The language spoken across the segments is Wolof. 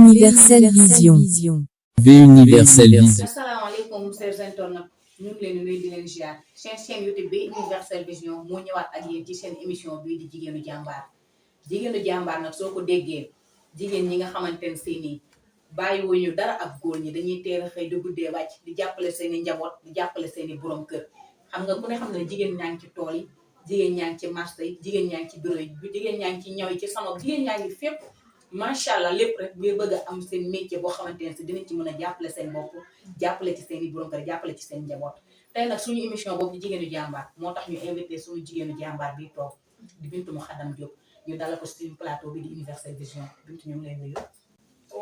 Universelle Vision. V Universelle Vision. asalaamaaleykum chers internautes ñu ngi leen di nuyu di leen ziar seen chaîne YouTube bi Universelle Vision moo ñëwaat ak yéen ci seen émission bii di jigéenu jàmbaar nag soo ko déggee jigéen ñi nga xamante ne si nii bàyyiwuñu dara ak góor ñi dañuy teel a xëy di guddee wàcc di jàppale seen i njaboot di jàppale seen i borom kër xam nga ku ne xam ne jigéen ñaa ngi ci tool yi jigéen ñaa ngi ci marché yi jigéen ñaa ngi ci bureau yi jigéen ñaa ngi ci ñaw yi ci salon jigéen ñaa ngi fépp macha allah lépp rek ngir bëgg a am seen métier boo xamante ne si dinañ ci mën a jàppale seen bopp jàppale ci seen i borom kër jàppale ci seen njaboot tey nag suñu émission boobu di jigéenu jàmbaar moo tax ñu invité suñu jigéenu jàmbaar bi toog di Bintu Mouhadam Diop ñu dalal ko suñu plateau bi di Universelle Vision Bintu ñu ngi lay nuyu.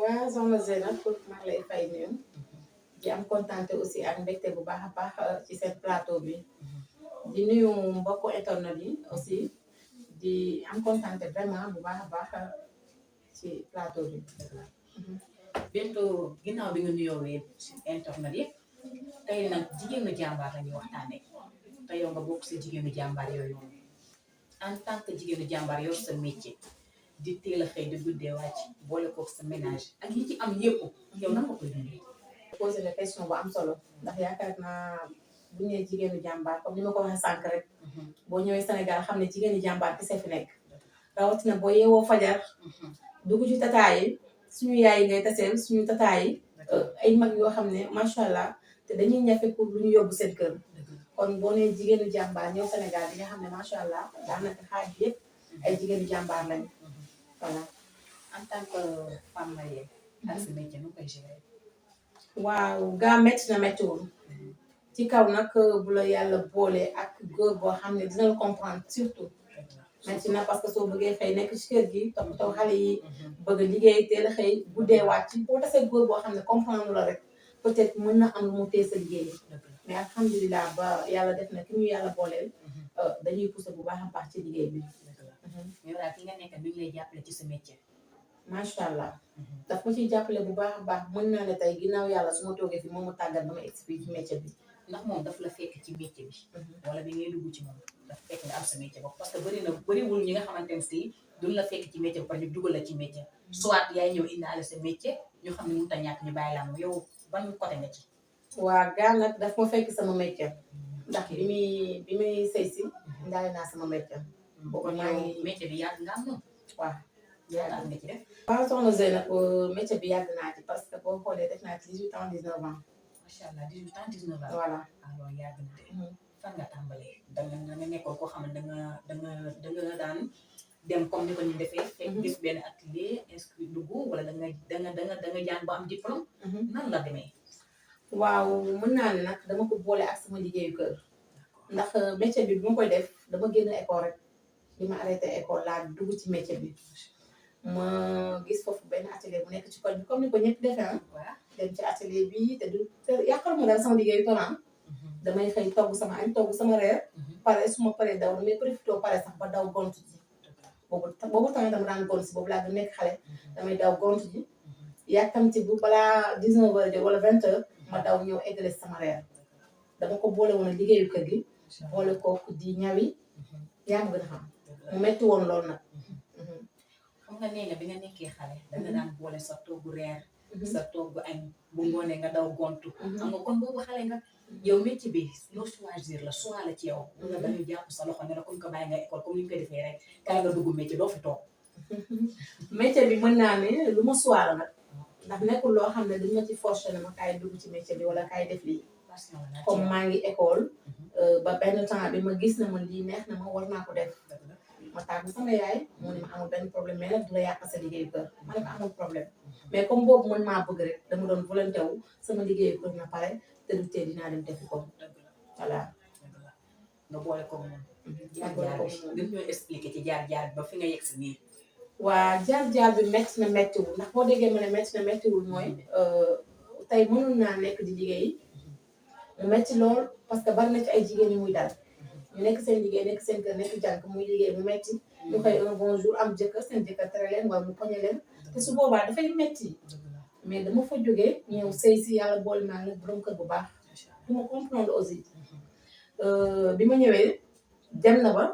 waaw soxna Zeynab maa ngi lay fay nuyu di am kontaante aussi ak mbégte bu baax a baax ci seen plateau bi di nuyu mbokku internet yi aussi di am kontaante vraiment bu baax a baax ci plateau bi. Bintu ginnaaw bi nga nuyoowee ci internet yi tey nag jigéenu jàmbaar la ñuy waxtaanee te yow nga bokk si jigéenu jàmbaar yooyu en tant que jigéenu jàmbaar yor sa métier di teel a xëy di guddee wàcc boole ko sa ménage ak yi ci am yëpp yow nan nga koy dundee. posé na question bu am solo ndax yaakaar naa bu ñu nee jigéenu jàmbaar comme ni ma ko waxee sànq rek boo ñëwee Sénégal xam ne jigéenu jàmbaar kese fi nekk rawatina boo yeewoo fajar dugg ci tataay yi suñu yaay yi ngay taseel suñu tataay yi ay mag yoo xam ne macha allah te dañuy ñafe pour lu ñu yóbbu seen kër kon boo nee jigéenu jàmbaar ñëw Sénégal di nga xam ne macha allah daanaka xaaj yëpp ay jigéenu jàmbaar lañ voilà. en tant que femme mariée ak sa métier nu koy gérer. waaw gaa métti na méttiwul ci kaw nag bu la yàlla boole ak góor boo xam ne dina la comprendre surtout métti na parce que soo bëggee xëy nekk ci kër gi toppatoo xale yi bëgg liggéey teel a xëy guddee wàcc boo tasee góor boo xam ne comprendre la rek peut-être mën na am lu mu tee sa liggéey mais alhamdulilah ba yàlla def na ki ñu yàlla booleel dañuy pousser bu baax a baax ci liggéey bi. yow daal ki nga nekk bi ñu lay jàppale ci sa métier. macha allah daf ma ciy jàppale bu baax a baax mën naa ne tey ginnaaw yàlla su ma toogee fi moom mu tàggat ba ma expliqué ci métier bi. ndax moom daf la fekk ci métier bi. wala bi ngay dugg ci moom daf fekk nga am sa métier bopp parce que bëriwul ñi nga xamante ne si duñ la fekk ci métier ba pare ñu dugal la ci métier soit yaay ñëw indaale sa métier ñu xam ne mënut a ñàkk ñu bàyyi la am yow ban côté nga ci. waa gaa nag daf ma fekk sama métier ndax bi muy sëy si ndaale naa sama métier. boobu maa ngi métier bi yàgg nga am moom. waaw yàgg nga ci def. waaw soxna Zeynab métier bi yàgg naa ci parce que boo xoolee def naa ci 18 ans 19 ans. macha allah 18 ans 19 ans. voilà alors yàgg na de. fan nga tàmbalee danga nekkoon koo xam ne danga daan dem comme ni ko ñu defee. fekk gis benn atelier inscrit dugg wala danga jàng ba am diplôme. nan la demee. waaw mën naa ne nag dama ko boole ak sama liggéeyu kër ndax métier bi bu ma koy def dama génn école rek bi ma arrêté école laa dugg ci métier bi ma gis foofu benn atelier bu nekk ci koñ bi comme ni ko ñëpp defee waaw dem ci atelier bi te du yàqal ma dara sama liggéeyu tolaan damay xëy togg sama añ togg sama reer pare su ma paree daw damay profité pare sax ba daw gont ji boobu tamit dama daan gont si boobu laa gën nekk xale damay daw gont ji yàkkamti bu balaa 19 heures jot wala 20 heures ma daw ñëw eggale sama reer dama ko boole woon liggéeyu kër gi boole kooku di ñawi yaa ma gën a xam mu metti woon loolu nag. xam nga nee nga bi nga nekkee xale danga daan boole sa toggu reer sa toggu añ bu ngoonee nga daw gontu xam nga kon boobu xale nga yow métier bi loo choisir la choix la ci yow nga dañu jàpp sa loxo ne la comme que bàyyi nga école comme ni ñu koy defee rek kaay nga dugg métier doo fi toog. métier bi mën naa ne lu ma choix la nag ndax nekkul loo xam ne dañ ma ci forcer ne ma kaay dugg ci métier bi wala kaay def lii comme maa ngi école ba benn temps bi ma gis na ma lii neex na ma war naa ko def ma tàggu sama yaay mu ne ma amul benn problème mais nag du la yàq sa liggéeyu kër ma ne ko amul problème mais comme boobu man maa bëgg rek dama doon volonté wu sama liggéeyu kër na pare te du tee dinaa dem defi ko voilà. nga boole ko moom. jaar-jaar bi ñoo expliqué ci jaar-jaar bi ba fi nga yegg si nii. waa jaar-jaar bi métti na méttiwul ndax boo déggee ma ne métti na méttiwul mooy tey mënul naa nekk di liggéey mu métti lool parce que bari na ci ay jigéen ñi muy dal ñu nekk seen liggéey nekk seen kër nekk jànk muy liggéey mu métti ñu xëy un bon jour am jëkkër seen jëkkër tere leen wala mu poñe leen te su boobaa dafay métti mais dama fa jógee ñëw sëy si yàlla boole naa nag borom kër bu baax du ma comprendre aussi bi ma ñëwee dem na ba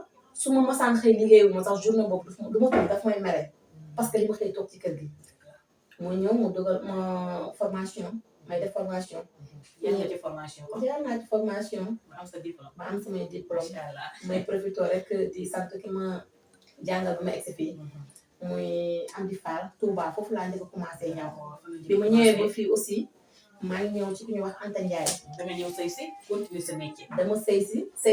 su ma masaan xëy liggéeyu ma sax journée boobu du ma toog daf may mere parce que li ma xëy toog ci kër gi mu ñëw mu dugal ma formation may def formation. yan nga ci formation ko jaar naa ci formation ba am sa diplôme ba am samay diplôme. macha allah may profité rek di sant ki ma jàngal ba ma egsi fii muy Amdi Fall Touba foofu laa njëkk a commencé ñaw bi ma ñëwee ba fii aussi maa ngi ñëw ci ku ñuy wax Anta Ndiaye. danga ñëw sëy si continuer sa métier. dama sëy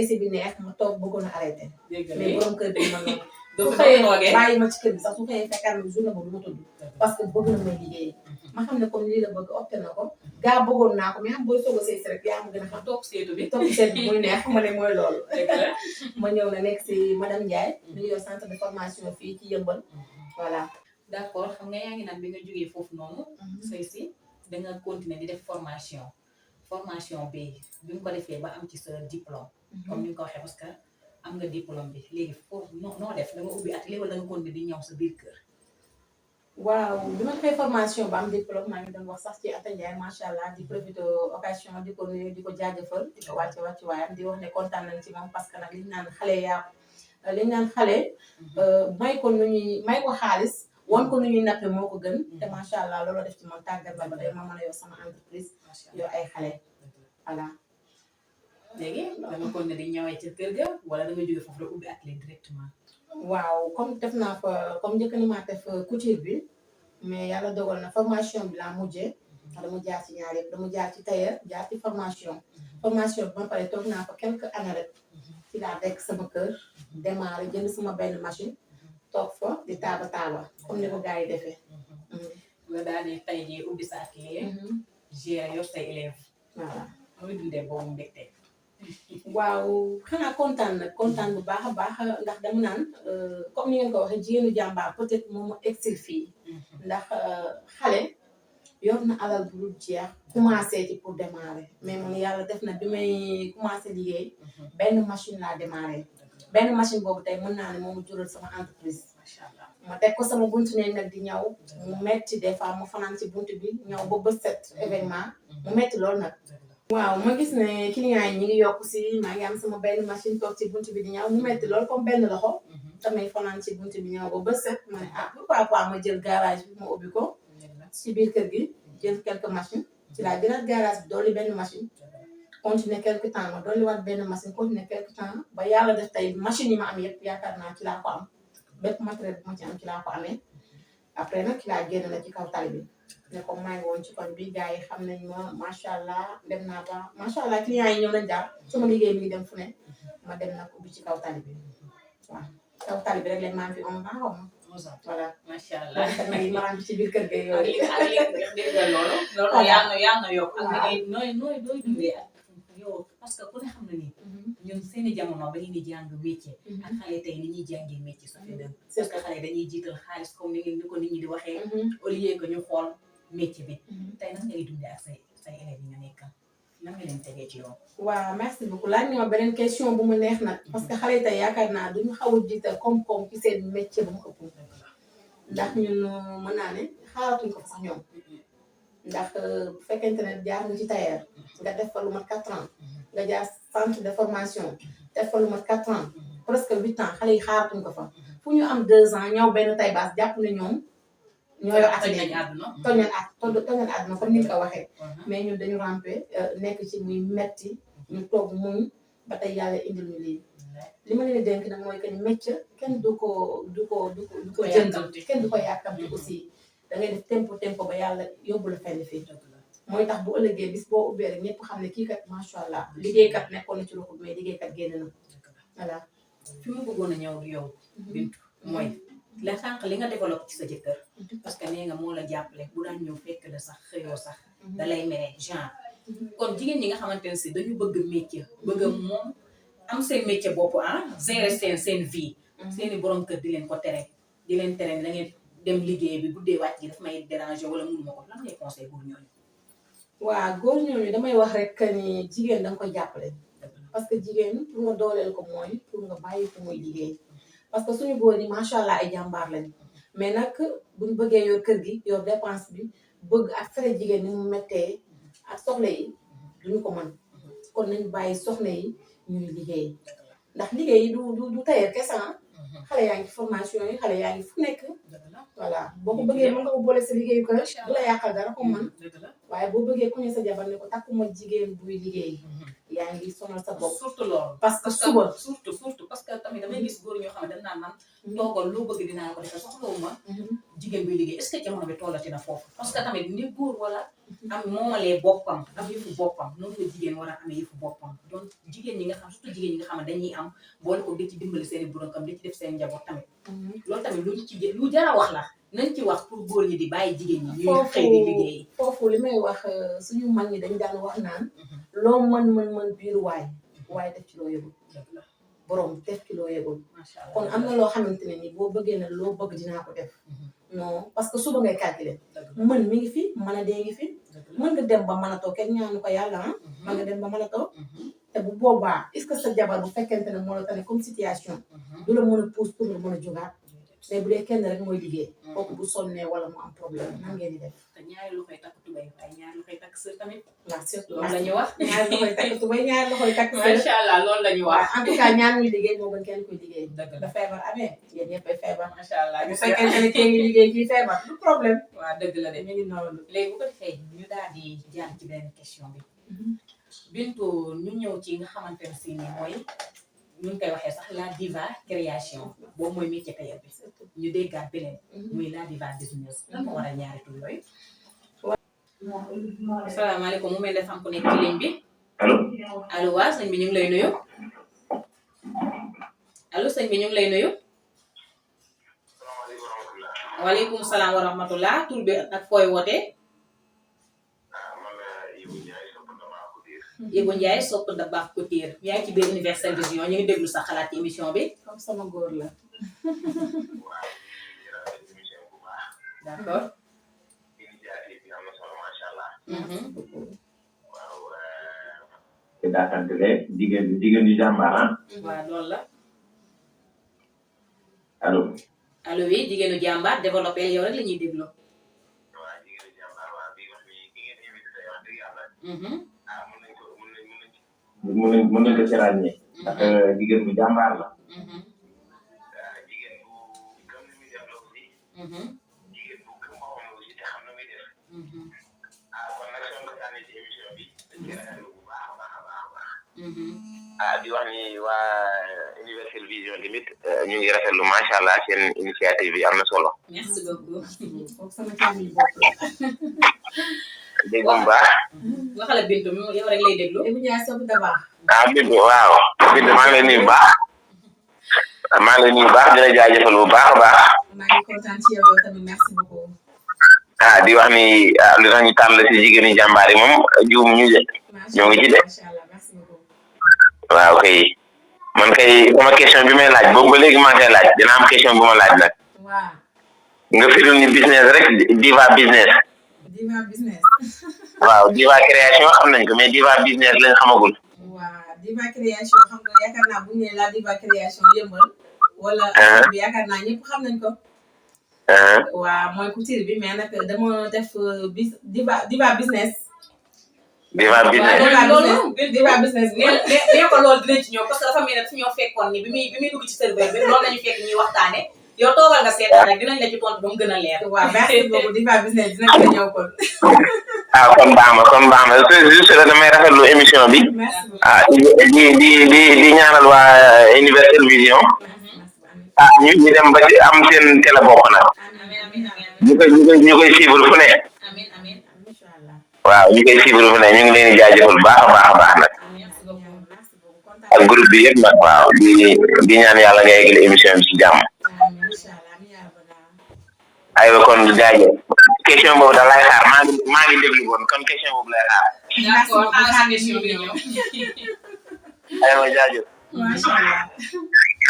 si bi neex ma toog bëggoon a arrêté. mais borom kër bi man noonu. doo su ko xëyee bàyyi ma ci kër bi sax su xëyee fekkaat na journée boobu du ma tudd. parce que bëgg na may liggéey. ma xam ne comme lii la bëgg opté na ko. gaa bëggoon naa ko mais xam booy soog a sëy si rek yaa ma gën a xam. toog seetu bi toog seet bi muy neex ma ne mooy loolu. dëgg la ma ñëw na nekk si madame Ndiaye. ñu yor centre de formation fii ci Yëmbal. voilà. d'accord xam nga yaa ngi naan bi nga jógee foofu noonu. sëy si da nga continuer di def formation bi bi nga ko defee ba am ci sa diplôme. comme ni nga ko waxee parce que am nga diplôme bi léegi foofu noo def da nga ubbi atelier wala da nga continuer di ñëw sa biir kër. waaw bi ma defee formation ba am diplôme maa ngi doon wax sax ci Anta Ndiaye macha allah di profité occasion di ko nuyu di ko jaajëfal di ko wàcce waayam di wax ne kontaan nañ ci moom parce que nag liñ naan xale may ko nu ñuy may ko xaalis wan ko nu ñuy nappe moo ko gën te macha allah loolu def ci moom tàggat ba tey ma mën a yor sama entreprise yor ay xale voilà. léegi da nga continuer di ñëwee ca kër ga wala da nga jógee foofu la ubbi atelier directement. waaw comme def naa fa comme njëkk na maa def couture bi mais yàlla dogal na formation bi laa mujjee dama jaar ci ñaar yëpp dama jaar ci tailleur jaar ci formation bi ma pare toog naa fa quelques années rek ci laa dekk sama kër démarré jënd sama benn machine toog fa di taaba comme ni ko gars yi defee. nga daal di tey jii ubbi sa atelier. gérer yor say élèves. voilà muy dundee boobu mbégte. waaw xanaa kontaan bu baax a baax ndax dama naan comme ni ngeen ko waxee jigéenu jàmbaar peut-être moom mu exil fii ndax xale yor na alal bu dul jeex commencé ci pour démarrer mais man yàlla def na bi may commencé liggéey benn machine laa démarrer benn machine boobu tey mën naa ne moom mu jural sama entreprise. macha allah ma teg ko sama buntu ne nag di ñaw mu metti des fois mu fanaan ci buntu bi ñaw ba bët set événement mu metti loolu nag. waaw ma gis ne clients yi ñi ngi yokk si maa ngi am sama benn machine toog ci buntu bi di ñaw mu metti loolu comme benn loxo damay fanaan ci buntu bi ñaw ba bët set ma ne pourquoi pas ma jël garage bi ma ubbi ko ci biir kër gi jël quelques machines ci laa jëlaat garage bi dolli benn machine continuer quelque temps ma dolli waat benn machine continuer quelque temps ba yàlla def tey machine yi ma am yëpp yaakaar naa ci laa ko am bépp matériel bu ma ci am ci laa ko amee après nag ci laa génn na ci kaw tali bi ne comme maa ngi woon ci koñ bi gars yi xam nañ ma macha allah dem naa ba macha allah clients yi ñëw nañ jàpp sama liggéey mi ngi dem fu ne ma dem nag ubbi ci kaw tali bi waaw kaw tali bi rek leen maa fi 11 ans xaw ma voilà macha allah nag yi ma am ci biir kër ga yooyu loolu yaa na yokk ak liggéey nooy dundee ak yow parce que ku ne xam na ni ñun seeni jamono ba ñu di jàng métier ak xale tey ni ñuy jàngee métier ça fait deux parce que xale dañuy jiital xaalis comme ni ko nit ñi di waxee au lieu que ñu xool métier bi tey nan ngay dundee ak say élèves yi nga nekkal nan nga leen tegee ci yoon. waaw merci beaucoup laaj nga ma beneen question bu mu neex nag parce que xale tey yaakaar naa duñu xaw a jiital koom-koom ci seen métier bu mu ëpp ndax ñun mën naa ne xaaratuñ ko sax ñoom ndax bu fekkente ne jaar nga ci tailleur nga def fa lu mat 4 ans nga jaar centre de formation def fa lu mat 4 ans presque 8 ans xale yi xaaratuñ ko fa fu ñu am 2 ans ñëw benn taille basse jàpp ne ñoom ñoo yor atelier toñal àdduna comme ni nga ko waxee mais ñun dañu rampe nekk ci muy metti ñu toog muñ ba tey yàlla indil ñu lii li ma leen dénk nag mooy que ni métier kenn du ko jënd kenn du ko yàkkamti aussi da ngay def tempo ba yàlla yóbbu la fenn fii mooy tax bu ëllëgee bis boo ubbee rek ñëpp xam ne kii kat macha allah liggéeykat nekkoon na ci ruxut mais liggéeykat génn na voilà. fi mu bëggoon a ñëw yow Bintu mooy la sànq li nga développé ci sa jëkkër parce que nee nga moo la jàppale bu daan ñëw fekk la sax xëyoo sax da lay mere genre kon jigéen ñi nga xamante ne si dañu bëgg métier bëgg moom am seen métier bopp gérer seen vie seeni borom kër di leen ko tere di leen tere da ngeen dem liggéey bi guddee wàcc gi daf may déranger wala mënuma ko lan ngay conseil góor ñooñu. waaw góor ñooñu damay wax rek ni jigéen danga koy jàppale parce que jigéen pour nga dooleel ko mooy pour nga bàyyi ko muy liggéey parce que suñu góor ñi macha allah ay jàmbaar lañ mais nag buñ bëggee yor kër gi yor dépense bi bëgg ak frais jigéen ni mu méttee ak soxla yi duñu ko mën kon nañ bàyyi soxna yi ñuy liggéey ndax liggéey yi du tailleur kese xale yaa ngi ci formation yi xale yaa ngi fu nekk voilà boo ko bëggee mën nga ko boole sa liggéeyu kër du la yàqal dara comme man waaye boo bëggee ku ne sa jabar ne ko takkuma jigéen buy liggéey yaa ngi sonal sa bopp surtout loolu parce que suba surtout parce que tamit damay gis góor ñoo xam ne dañ naan man toogal loo bëgg dinaa ko defal soxlawuma jigéen buy liggéey est-ce que jamono bi tollati na foofu parce que tamit ni góor wala am moomalee boppam am yëfu boppam noonu la jigéen war a amee yëfu boppam donc jigéen ñi nga xam surtout jigéen ñi nga xam ne dañuy am boole ko di ci dimbali seen i borom kam di ci def seen njaboot tamit loolu tamit lu jara wax la nañ ci wax pour góor ñi di bàyyi jigéen ñi ñuy xëy di liggéey foofu li may wax suñu mag ñi dañ daan wax naan loo mën biiru waaye def ci loo yëgul borom def ci loo yëgul kon am na loo xamante ne ni boo bëggee ne loo bëgg dinaa ko def non parce que suba ngay calculer mën mi ngi fi mën a dee ngi fi mën nga dem ba mën a toog kenn ñaanu ko yàlla mën nga dem ba mën a toog te bu boobaa est-ce que sa jabar bu fekkente ne moo la tane comme situation du la mën a pousse pour nga mën a jógaat mais bu dee kenn rek mooy liggéey kooku bu sonnee wala mu am problème nan ngeen di def te ñaari loxoy takk tubay waaye ñaari loxoy takk sër tamit waaw surtout loolu la ñu wax ñaari loxoy takk tubay ñaari loxoy takk sër macha allah loolu la ñu wax en tout cas ñaar ñuy liggéey moo gën kenn kuy liggéey dëgg la da feebar amee yéen ñëppay feebar macha allah bu fekkente ne kii ngi liggéey kii feebar du problème waaw dëgg la de ñu ngi noonu léegi bu ko defee ñu daal di jàng ci benn question bi Bintu ñu ñëw ci nga xamante ne si nii mooy ñu ngi koy waxee sax la diva création boobu mooy métier tailleur bi ñu déggaat beneen muy la diva business lan moo war a ñaari tur yooyu asalaamaaleykum mu mel ne xam ku nekk ci ligne bi allo waa sëñ bi ñu ngi lay nuyu allo sëñ bi ñu ngi lay nuyu waaleykum salaam wa rahmatullah tur bi ak fooy wootee Ibou Ndiaye sopp da baax Couture yaa ngi ci biir Universel Vision ñu ngi déglu sa xalaat ci émission bi comme sama góor la d'accord te daakantele jigéen yu jàmbaar waaw loolu la allo allo oui jigéenu jàmbaar développé yow rek la ñuy déglu mën nañ ko ci ràññee ndax jigéen bu jàmbaar la jigéen bu gëm li muy def la aussi jigéen bu gëm boppam la aussi te xam na muy def kon nag soo ko tànnee ci émission bi dañ koy rafetlu bu baax a baax a baax a baax di wax ni waa Universel Vision tamit ñu ngi rafetlu macha allah seen initiative bi am na solo merci beaucoup comme sama càmmiñ bopp la dégg nga bu baax waxala Bintu mi yow rek lay déglu Ibou Ndiaye sopp da baax Bintu waaw Bintu maa ngi lay nuyu bu baax maa ngi lay nuyu bu baax di la jaajëfal bu baax a baax maa ngi kontaan ci yow tamit merci beaucoup di wax ni li tax ñu tànn si jigéen ñi jàmbaar yi moom juum ñu ñoo ngi ci de macha allah merci beaucoup waaw kay man kay sama question bi may laaj boobu ba léegi maa ngi koy laaj dina am question bu ma laaj nag waaw nga firil ni business rek diva business diva business waaw diva création xam nañ ko mais diva business lañ xamagul waaw diva création xam nga yaakaar naa bu ñu nee la diva création yëmbal wala bi yaakaar naa ñëpp xam nañ ko waaw mooy couture bi mais nag dama def diva business diva business diva business nee ko loolu dinañ ci ñëw parce que dafa mel ne dafa ñoo fekkoon ni bi muy dugg ci serveur bi loolu lañu fekk ñuy waxtaane yow toogal nga seetaan rek dinañ la ci tontu ba mu gën a leer waaw merci beaucoup diva business dinañ ko ñëw kon kon baax na juste que damay rafetlu émission bi di ñaanal waa Universel Vision ñu dem ba ci am seen télé bopp nag ñu koy suivre fu ne waaw ñu koy suivre fu ne ñu ngi leen di jaajëfal baax a baax nag ak groupe bi yëpp nag waaw di ñaan yàlla nga yeggali émission bi ci jàmm aywa kon jaajëf question boobu da lay xaar maa ngi déglu woon kon question boobu lay xaar d'accord xaar question bi ñëw aywa jaajëf macha allah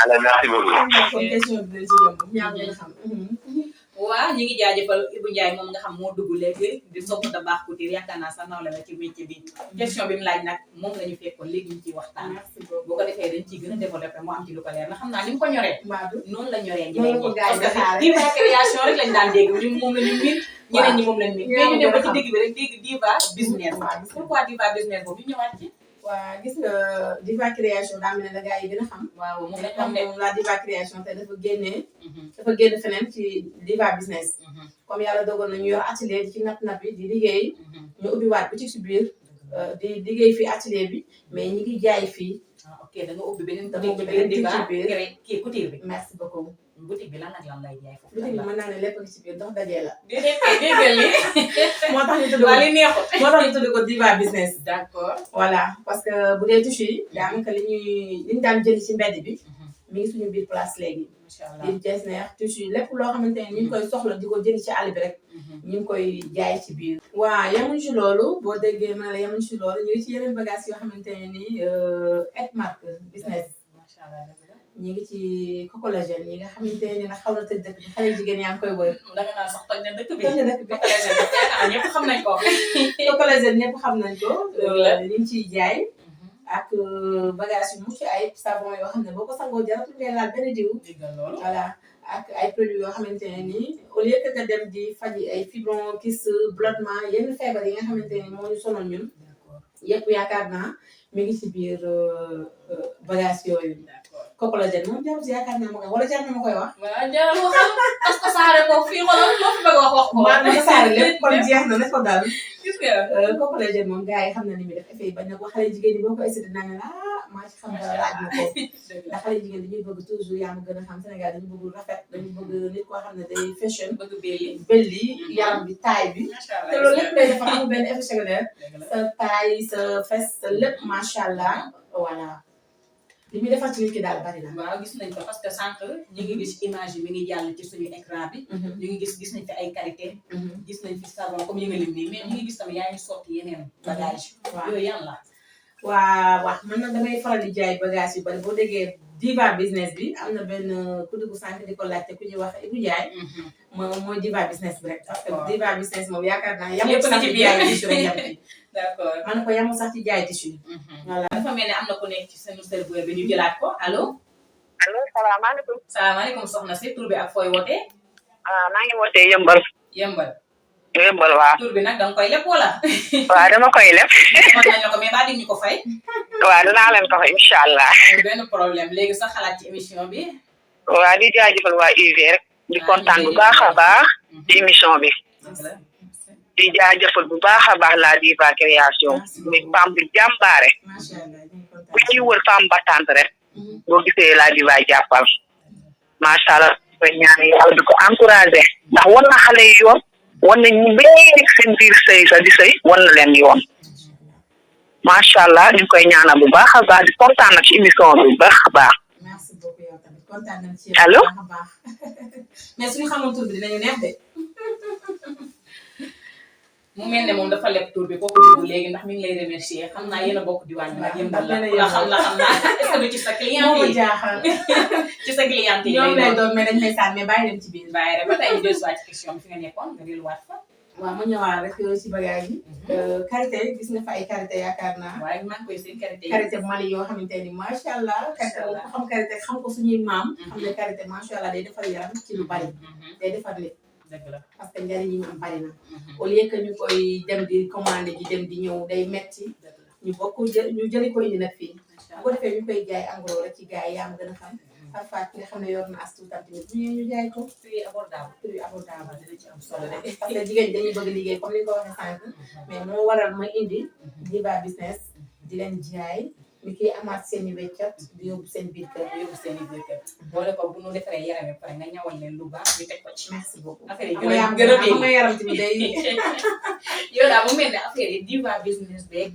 alors merci beaucoup waaw ñu ngi jaajëfal Ibou Ndiaye moom nga xam moo dugg léegi di sopp da baax Couture yaakaar naa sax nawle la ci métier bi question bi mu laaj nag moom la ñu fekkoon léegi ñu ciy waxtaan boo ko defee dañ ciy gën a développé moo am ci lu ko leer na xam naa ni mu ko ñoree noonu la ñoree ñeneen ñi parce que diva création rek lañ daan dégg ñun moom la ñu miin ñeneen ñi moom lañ miin mais ñu dem ba ci dégg bi rek dégg diva business pourquoi diva business boobu ñu ñëwaat ci waa gis nga Diva Création daa mel ne la gars yi gën a xam. waaw moom te lañ comme xam moom la Diva Création te dafa génn feneen ci Diva business. comme yàlla dogal na ñu yor atelier ci napp bi di liggéey. ñu ubbiwaat bu ci biir di liggéey fii atelier bi mais ñi ngi jaay fii. ok da nga ubbi beneen Diva ci biir kii couture bi. merci beaucoup. boutique bi lan ak lan lay jaay foofu. boutique bi mën naa ne lépp ngi ci biir ndax dajee la. déggal li moo tax ñu tudd ko li neexut. moo tax ñu tudd ko Diva business. d'accord. voilà parce que bu dee tissu yi daanaka li ñu daan jëli ci mbedd bi. mi ngi suñu biir place léegi. macha allah biir Getzner tissu yi lépp loo xamante ne ñu ngi koy soxla di ko jëli ci àll bi rek. ñu ngi koy jaay ci biir. waa yemuñ ci loolu boo déggee ma ne la yemuñ ci loolu ñu ngi ci yeneen bagage yoo xamante ne nii Edmark business. macha allah ñu ngi ci cocolagène yi nga xamante ne nag xaw na tëj dëkk bi xale jigéen yaa ngi koy wër. danga naan sax toj na dëkk bi. toj na dëkk bi ñëpp xam nañ ko. cocolagène ñëpp xam nañ ko. ñu ngi ciy jaay. ak bagage yu mucc ay savon yoo xam ne boo ko sangoo jaratul ngay laal benn diw. voilà ak ay produits yoo xamante ne nii au lieu que nga dem di faji ay fibron kyste blottement yenn feebar yi nga xamante ne moo ñu sonal ñun. yëpp yaakaar naa mi ngi ci biir bagage yooyu. cocolagène moom jarul si yaakaar naa ma koy wala jar na ma koy wax. waaw jarul wax parce que saare ko fii xoolal loo fi bëgg wax ko. maa ngi saare lépp kon jeex na ne ko daal. gis nga. cocolagène moom gars yi xam na ni muy def effet yi bañ na ko xale jigéen ñi boo ko essayé dinaa ne maa ci xam dara laaj na ko. ndax xale jigéen dañuy bëgg toujours yaa ma gën a xam Sénégal dañu bëgg rafet dañu bëgg nit koo xam ne day fashion. bëgg belli belli yaram bi taay bi. macha allah te loolu lépp lay defar amul benn effet secondaire. sa taay sa fes sa lépp macha allah voilà. li muy defar ci nit ki daal bari na. waaw gis nañ ko parce que sànq ñu ngi gis image yi mi ngi jàll ci suñu écran bi. ñu ngi gis nañ fi ay qualité. gis nañ fi savon comme yi nga lim nii mais ñu ngi gis tamit yaa ngi sotti yeneen bagage. waaw yooyu yan la. waaw man nag damay faral di jaay bagage yu bari boo déggee Diva business bi am na benn ku dugg sànq di ko laajte ku ñuy wax Ibou Ndiaye. moom mooy Diva business bi rek. parce que Diva business moom yaakaar naa yamul sax ci jaay tissu rek yam ci. d'accord man ko yamul sax ci jaay tissu. voilà dafa mel ne am na ku nekk ci seen serveur bi ñu jëlaat ko allo. allo salaamaaleykum. salaamaaleykum soxna si tur bi ak fooy wootee. maa ngi wootee yëmbal. yëmbal waaw. tur bi nag danga koy leb wala. waaw dama koy leb. mën nañu ko mais ba di ñu ko fay. waaw dinaa leen ko fay incha allah. amul benn problème léegi sa xalaat ci émission bi. waaw di jaajëfal waa UV rek. di kontaan bu baax a baax. ci émission bi. di jaajëfal bu baax a baax la Diva Création. muy femme bu jàmbaare. macha allah bu ñuy wër femme battante rek. boo gisee la Diva jàppal. macha allah koy ñaan yàlla di ko encouragé. ndax wan na xale yi yoon. wan na ñu nekk seen biir sëy sa di sëy wan na leen yoon. macha allah ñu ngi koy ñaanal bu baax a baax di kontaan na ci émission bi bu baax a baax. merci beaucoup yow tamit kontaan nañ ci allo bu baax mais suñu xamoon tur bi dinañu neex de. mu mel ne moom dafa leb tur bi kooku dugg léegi ndax mi ngi lay remercier xam naa yéen a bokk diwaan bi nag yëmbal la xam naa est-ce que ci sa client moo ma yi jaaxal. ci sa client yi ñoom lay doon mais dañ lay sànni mais bàyyi dem ci biir. bàyyi rek ba tey ñu dellusiwaat ci question bi fi nga nekkoon nga delluwaat fa. waaw ma ñëwaat rek ci bagage yi. karité gis nga fa ay karité yaakaar naa. waaye maa ngi koy seen karité yi. karité Mali yoo xamante ni macha allah. karité ku xam karité xam ko suñuy maam. xam ne karité macha allah day defar yaram ci lu bari. day defar lépp. dëgg la parce que njariñ yi mu am bari na. au lieu que ñu koy dem di commandé ji dem di ñëw day metti ñu bokk ñu jëli ko indi nag fii. bu ko defee ñu koy jaay en gros rek ci gars yi yaa ma gën a xam. parfois ki nga xam ne yor na as tuuti tamit bu ñëwee ñu jaay ko. prix abordable. prix abordable dina ci am solo de. parce que jigéen ñi dañuy bëgg liggéey comme ni nga ko waxee sànq. mais moo waral ma indi Diva business di leen jaay mi kiy amaat seen i weccat di yóbbu seen biir kër. yóbbu seen i biir kër. boole ko bu ñu defaree yaram yi pare nga ñawal leen lu baax ñu teg ko ci. merci beaucoup. affaire yi gën a gën a yaram tamit day. yow daal mu mel ne affaire yi Diva business beeg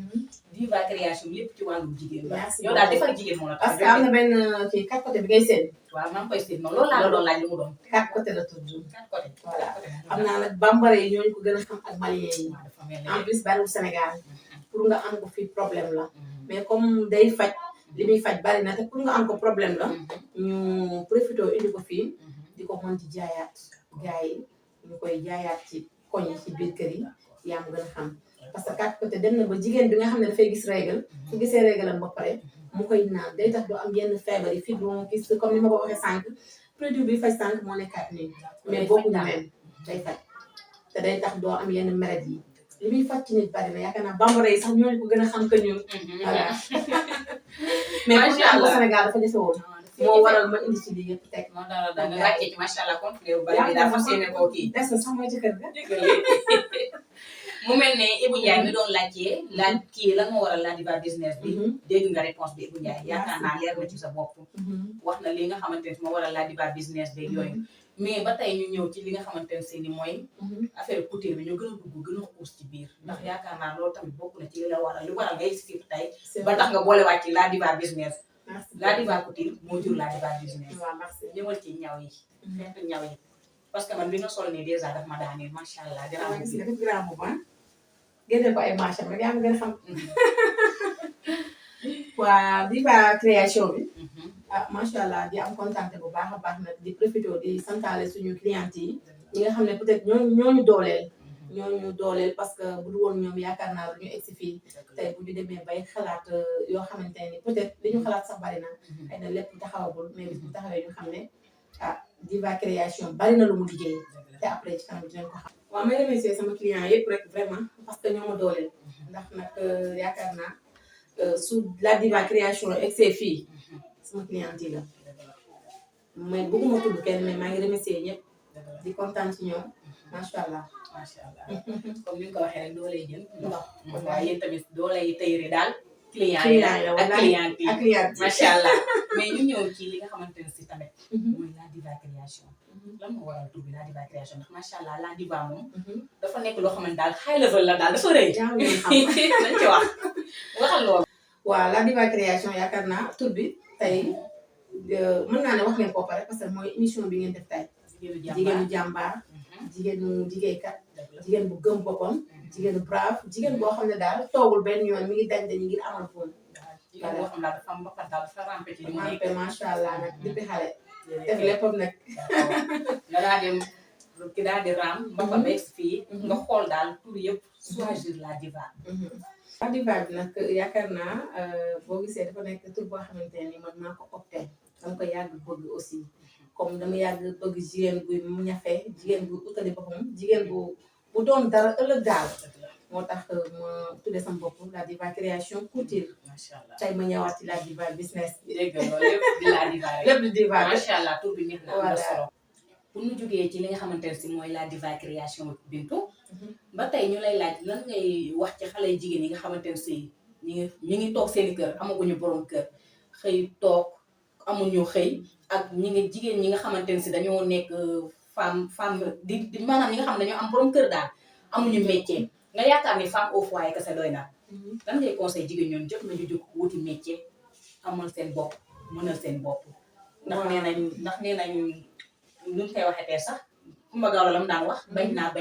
Diva Création lépp ci wàllum jigéen la. merci yow daal defar jigéen moo la tax. parce que am na benn kii 4 côté bi ngay seen. waaw maa ngi koy seet noonu loolu laa la doon laaj li mu doon. 4 côté la tudd. 4 côté. voilà xam naa nag bambara yi ñooñu ko gën a xam ak malien yi. dafa mel en plus bariwul Sénégal. pour nga am ko fii problème la. mais comme day faj. li muy faj bari na te pour nga am ko problème la. ñu profité indi ko fii. di ko mën ci jaayaat. gars yi ñu koy jaayaat ci koñ yi ci biir kër yi. yaa ma gën a xam. parce que 4 côté dem na ba jigéen bi nga xam ne dafay gis règle. su gisee règle am ba pare. mu koy naan day tax doo am yenn feebar yi fibron kyste comme ni ma ko waxee sànq. produit bi faj sànq moo nekkaat nii. mais boobu ñu même day faj. te day tax doo am yenn maladie yi. li muy faj ci nit bari na yaakaar naa bambara yi sax ñooñu ko gën a xam que ñun. voilà mais pour ñu am ko Sénégal dafa jafe woon. moo waral ma indi ci lii yëpp teg. moo tax da nga wàccee ci macha allah complet bu bari bi daa fas yéene koo kii. des na sax mooy ci kër ga. mu mel ne Ibou Ndiaye mi doon laajte laaj kii lan moo waral la diva business bi. dégg nga réponse bi Ibou Ndiaye yaakaar naa leer na ci sa bopp. wax na li nga xamante ne moo waral la diva business beeg yooyu. mais ba tey ñu ñëw ci li nga xamante ne si ni mooy. affaire couture bi ñu gën a dugg gën a xuus ci biir. ndax yaakaar naa loolu tamit bokk na ci li la waral li waral ngay si tey. ba tax nga boolewaat ci la diva business. la diva couture moo jur la diva business. waaw merci ñëwal ci ñaw yi. xeetu ñaw yi parce que man bi nga sol nii dèjà daf ma daaneel macha allah. waaw gis nga def grand mouvement. génne ko ay marché rek yaa ngi gën a xam. waa diva création bi. macha allah di am kontaan bu baax a baax nag di profité di santaale suñu clientes yi. ñi nga xam ne peut-être ñooñu dooleel. ñooñu dooleel parce que bu dul woon ñoom yaakaar naa lu ñu egsi fii. tey bu ñu demee bay xalaat yoo xamante ne peut-être li ñu xalaat sax bari na. xëy na lépp taxawagul mais bis bu taxawee ñu xam ne diva création bari na lu mu liggéey. te après ci kanam dinañ ko xam. waaw may remercier sama client yëpp rek vraiment parce que ñoo ma dooleel. ndax nag yaakaar naa su la diva création egsee fii. sama client yi la mais bëgguma tudd kenn mais maa ngi remercier ñëpp di kontaan ci ñoom macha allah. macha allah comme ni nga ko waxee rek dooley jën ndox waaye yéen tamit dooley tayri daal client yi ak client yi macha allah mais ñu ñëw ci li nga xamante ne si tamit mooy la diva création lan moo waral tur bi la diva création ndax macha allah la diva moom dafa nekk loo xamante daal high level la daal dafa rëy nañ ci wax waxal loolu. waaw la diva création yaakaar naa tur bi tey mën naa ne wax ngeen ko pare parce que mooy émission bi ngeen def tey jigéenu jàmbaar jigéenu liggéeykat jigéen bu gëm boppam jigéenu brave jigéen boo xam ne daal toogul benn yoon mi ngi dañ ngir amal fóon jigéen boo xam daal dafa am bakkan daal dafa rampé ci li mu nekk macha allah nag depuis xale def léppam nag nga daal dem ki daal di raam ba fa bees fii nga xool daal tur yëpp choisir la diva. la diva bi nag yaakaar naa boo gisee dafa nekk tur boo xamante ni man maa ko opté dama ko yàgg bëgg aussi comme dama yàgg bëgg jigéen buy ñafe jigéen bu utali boppam jigéen bu doon dara ëllëg daal moo tax ma tuddee sama bopp la diva création couture. macha allah tey ma ñëwaat ci la diva business. dégg nga loolu lépp di la diva rek lépp di diva rek macha allah tur bi neex na am na solo. pour ñu jógee ci li nga xamante ne si mooy la diva création Bintu. ba tey ñu lay laaj lan ngay wax ci xale jigéen yi nga xamante ne si ñi ngi toog seeni kër amaguñu borom kër xëy toog amuñu xëy ak jigéen ñi nga xamante ne si dañoo nekk femme di maanaam ñi nga xam ne dañoo am borom kër daal amuñu métier nga yaakaar ni femme au foyer kese doy na lan ngay conseil jigéen ñoon jot nañu jóg wuti métier amal seen bopp mënal seen bopp ndax nee nañ luñ koy waxee tey sax Kumba Gawlo la mu daan wax bañ naa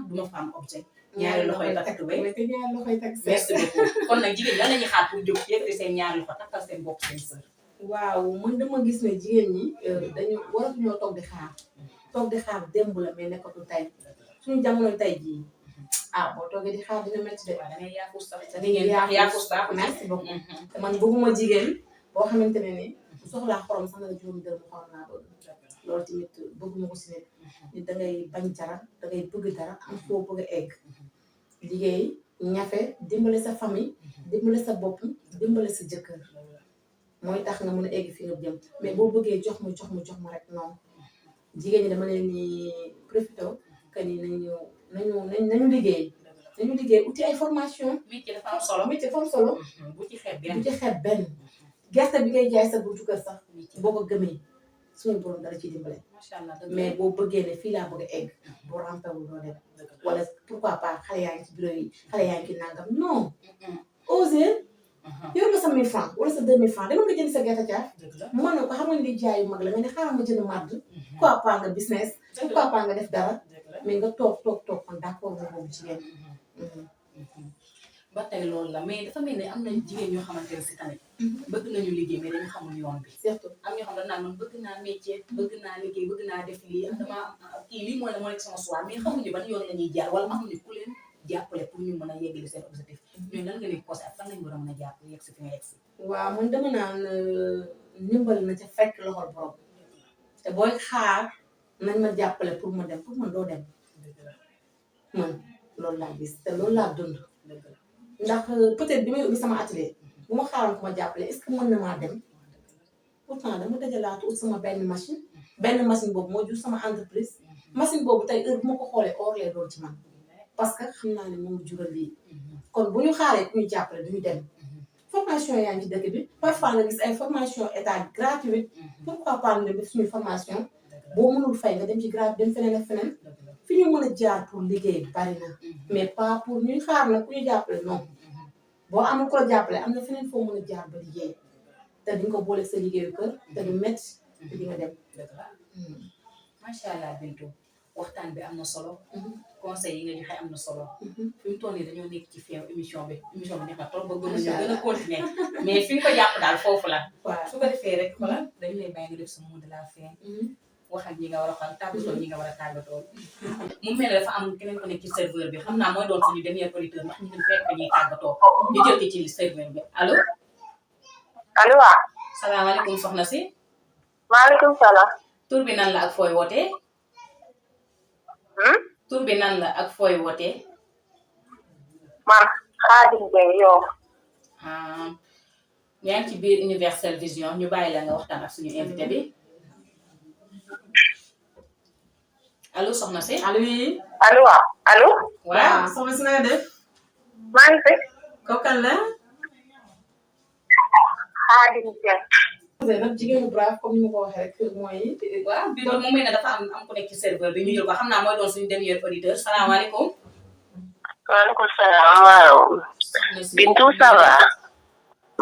duma femme objet ñaari loxoy takk tubéy merci beaucoup kon nag jigéen lan la ñuy xaar pour jóg yëkkati seen ñaari loxo takkal seen bopp seen sër. waaw man dama gis ne jigéen ñi dañu waratuñoo toog di xaar démb la mais nekkatu tey suñu jamono tey jii boo toogee di xaar dina métti de. waaw da ngay yaafus sax da ngay yaafus sax merci beaucoup te man bëgguma jigéen boo xamante ne ni soxlaa xorom sax na juróomi dërëm xorom laa bëgg loolu tamit bëgguma ko si nekk nit da ngay bañ dara da ngay bëgg dara am foo bëgg a egg liggéey ñafe dimbale sa famille dimbale sa bopp dimbale sa jëkkër mooy tax nga mën a egg fi nga jëm mais boo bëggee jox ma rek non jigéen ñi dama leen ni profité que ni nañu liggéey uti ay formation métier dafa am solo bu ci xeeb benn gerte bi ngay jaay sa buntu kër sax boo ko gëmee suñu borom dara ciy dimbale mais boo bëggee ne fii laa bëgg a egg boo rampewul doo dem wala pourquoi pas xale yaa ngi ci bureau yi xale yaa ngi ci nangam non oser yor nga sa 1000 francs wala sa 2000 francs dama nga jënd sa gerte caaf mën na ko xam nga li jaayu mag la nga ne xaaral ma jënd màdd pourquoi pas nga business pourquoi pas nga def dara mais nga toog kon d'accord nga boobu jigéen ba tey loolu la mais dafa mel ni am na jigéen ñoo xamante ne si tamit bëgg nañu liggéey mais dañu xamul yoon bi surtout am ñoo xam ne naan man bëgg naa métier bëgg naa liggéey bëgg naa def lii dama kii lii mooy la moo nekk sama choix mais xamuñu ban yoon la ñuy jaar wala xamuñu ku leen jàppale pour ñu mën a yeggali seen objectif ñooñu lan nga leen conseil ak fan lañu war a mën a jàpp yegg si fi nga yegg si waaw man dama naan ndimbal na ca fekk loxol borom te booy xaar nañ ma jàppale pour ma dem pour man doo dem man loolu laa gis te loolu laa dund ndax peut-être bi may ubbi sama atelier bu ma xaaroon ko ma jàppale est-ce que mën na maa dem pourtant dama dajalaatu ut sama benn machine boobu moo jur sama entreprise machine boobu tey heure bu ma ko xoolee or lay doon ci man parce que xam naa ne moom jural lii kon bu ñu xaaree ku ñu jàppale duñu dem formation yaa ngi ci dëkk bi parfois nga gis ay formation état gratuite pourquoi pas ñu dem def suñu formation boo mënul fay nga dem ci gratuit dem feneen ak feneen fi ñu mën a jaar pour liggéey bari na mais pas pour ñuy xaar nag ku ñu jàppale non boo amul ko la jàppale am na feneen foo mën a jaar ba liggéey te di nga ko boole sa liggéeyu kër te du métti te di nga dem. macha allah Bintu waxtaan bi am na solo. conseil yi nga joxe am na solo. fi mu toll nii dañoo nekk ci fin émission bi neex na trop ba gën a gën a continuer mais fi nga ko jàpp daal foofu la. waaw su ko defee rek xoolal dañu lay bàyyi nga def sa mot de la fin. wax ak ñi nga war a xam tàggatoo ñi nga war a tàggatoo. mu mel ne dafa am keneen ko nekk ci serveur bi xam naa mooy doon suñu dernier auditeur ndax ñu ngi fekk ñuy tàggatoo ñu jël ci serveur bi allo. allo waaw. salaamaaleykum soxna si. maaleykum salaam. tur bi nan la ak fooy wootee. tur bi nan la ak fooy wootee. man Xaadim Dieng yow. yaa ngi ci biir Universel Vision ñu bàyyi la nga waxtaan ak suñu invité bi. allo soxna si. allo oui. allo waaw allo. waaw soxna si na nga def. maa ngi fi. kooku kan la. Xaadim Dieng. nag jigéenu brave comme ni ma ko waxee rek mooy. waaw Bintu mu mel ne dafa am ku nekk ci serveur bi ñu jël ko xam naa mooy doon suñu dernier auditeur salaamaaleykum. waaleykum salaam waaw. Bintu ça va.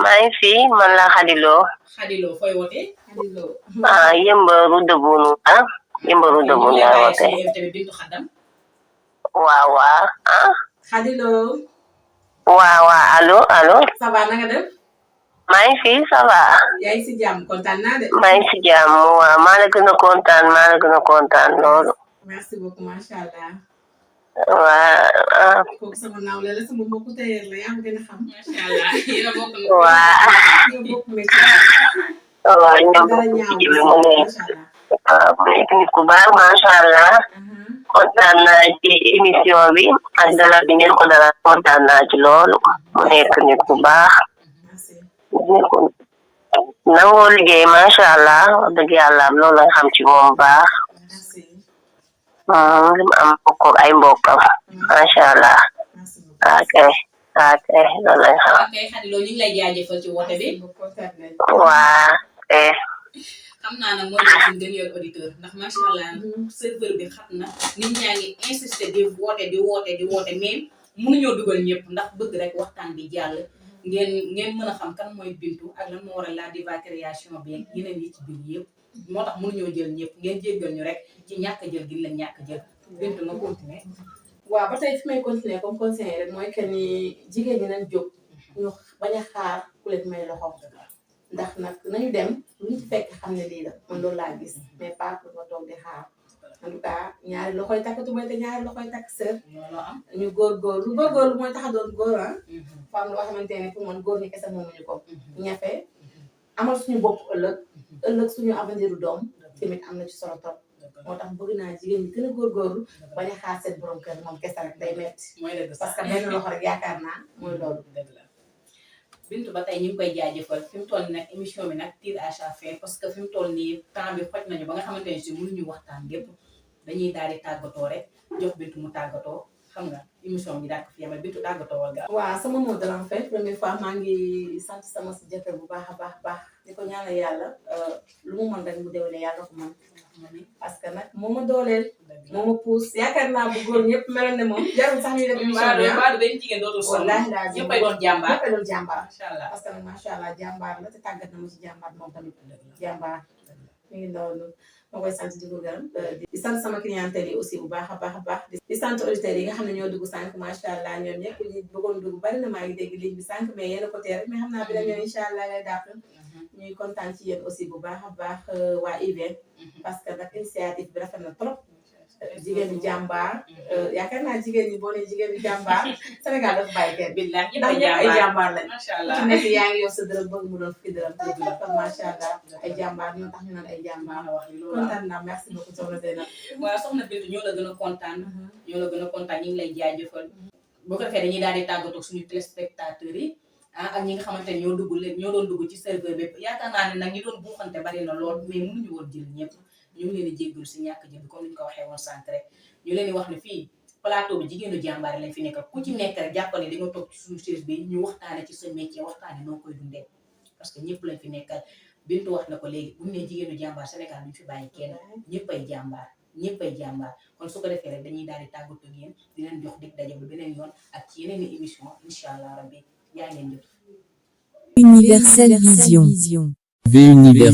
maa ngi fi man la Xadilo. Xadilo fooy wootee. Xadilo. Yemba Route de Boune ah. Yemba Route de Boune laa wootee. invité bi Bintu Xadam. waaw waaw ah. Xadilo. waaw waaw allo. ça va na nga def. maa ngi fi ça va. yaa ngi si jàmm kontaan naa de. maa ngi si jàmm waaw maa la gën a kontaan loolu. merci beaucoup macha allah. waaw. kooku sama nawle la sama mbokku tailleur la yaa ngi gën a xam. macha allah yéen a bokk. waaw. yéen a bokk métier. waaw ñoom dara ñaaw ci bi mu ne. macha allah. waaw mu nekk nit ku baax macha allah. kontaan naa ci émission bi ak dalal bi ngeen ko dalal kontaan naa ci loolu. mu nekk nit ku baax. nangoo liggéey macha allah wax dëgg yàlla loolu la xam ci moom baax. li mu am bokk ay mbokkam macha allah. ok loolu la xam. ok Xadilo ñu ngi lay jaajëfal ci woote bi. waa xam naa nag mooy doon suñu dernier auditeur ndax macha allah serveur bi xam na nit ñaa ngi insister di woote mais mënuñoo dugal ñëpp ndax bëgg rek waxtaan bi jàll. ngeen mën a xam kan mooy Bintu ak lan moo waral la Diva création bi yeneen yi ci biir yëpp moo tax mënuñoo jël ñëpp ngeen jéggal ñu rek ci ñàkk jël gi la ñàkk jël Bintu nga continuer. waaw ba tey fi may continuer comme conseiller rek mooy que ni jigéen ñi nañ jóg ñu bañ a xaar ku leen may loxo ndax nag nañu dem lu ñu ci fekk xam ne lii la man loolu laa gis mais pas pour ma toog di xaar en tout cas ñaari loxoy takk tubéy te ñaari loxoy takk sër. looloo am ñu góorgóorlu mooy tax a doon góor ah. femme loo xamante ne pour man góor ñi kese moomuñu ko. ñafe amal suñu bopp ëllëg suñu avenir doom tamit am na ci solo trop. moo tax bëgg naa jigéen ñi gën a góorgóorlu bañ a xaar seen borom kër moom kese rek day metti parce que benn loxo rek yaakaar naa mooy loolu. Bintu ba tey ñu ngi koy jaajëfal fi mu toll nii nag émission bi nag tire à sa fin parce que fi mu toll nii temps bi xoj nañu ba nga xamante ne si mënuñu waxtaan lépp dañuy daal di tàggatoo rek jox Bintu mu tàggatoo xam nga émission bi daal ko fi yemal Bintu tàggatoo wala. waaw sama mot de la fin première fois maa ngi sant sama si jëkkër bu baax a baax di ko ñaanal yàlla lu mu mën rek mu déwénee yàlla ko mën parce que nag moo ma dooleel moo ma puus yaakaar naa bu góor ñëpp meloon ne moom jarul sax ñuy def émission bi baadu benn jigéen dootul sonn wallaahi laa ñëppay doon jàmbaar ñëppay doon jàmbaar macha allah parce que nag macha allah jàmbaar la te tàggat na ma ci jàmbaar moom tamit jàmbaar mi ngi loolu ma koy sant di ko gërëm di sant sama clientèle yi aussi bu baax a baax di sant auditeurs yi nga xam ne ñoo dugg sànq macha allah ñoom ñëpp ñi bëggoon dugg bari na maa ngi dégg ligne bi sànq mais yéen a ko tee rek mais xam naa bi la ñoon incha allah lay dàq ñuy kontaan ci yéen aussi bu baax a baax waa IBM parce que nag initiative bi rafet na trop jigéen ñi jàmbaar yaakaar naa jigéen ñi boo nee jigéen ñi jàmbaar Sénégal dafa bàyyi kenn billahi ndax ñëpp ay jàmbaar lañ macha ku allah ci nekk yaa ngi yor sa dërëm bëgg mu doon fukki dërëm dëgg la kon macha allah ay jàmbaar ñoo tax ñu naan ay jàmbaar wax li loolu kontaan naa merci beaucoup soxna Zeynab waaw soxna Bintu ñoo la gën a kontaan ñoo la gën a kontaan ñu ngi lay jaajëfal boo ko defee dañuy daal di tàggatoo suñu téléspectateurs yi ak ñi nga xamante ne ñoo doon dugg ci serveur bi yaakaar naa ne nag ñi doon buuxante bari na lool mais mënuñu woon jël ñëpp ñu ngi leen di jéggalu si ñàkk jël bi comme ni ñu ko waxee woon sànq rek ñu leen di wax ne fii plateau bi jigéenu jàmbaar lañ fi nekk ku ci nekk rek jàppale di nga toog ci suñu chaise bi ñu waxtaane ci sa métier waxtaane noo koy dundee parce que ñëpp lañ fi nekkal Bintu wax na ko léegi bu ñu nee jigéenu jàmbaar Sénégal duñ fi bàyyi kenn ñëpp ay jàmbaar kon su ko defee rek dañuy daal di tàggatoo ak yéen di leen jox dig daje ba beneen yoon ak ci yeneen i émission incha allah rabbi yaa ngeen jëf Universelle Vision. V Universelle.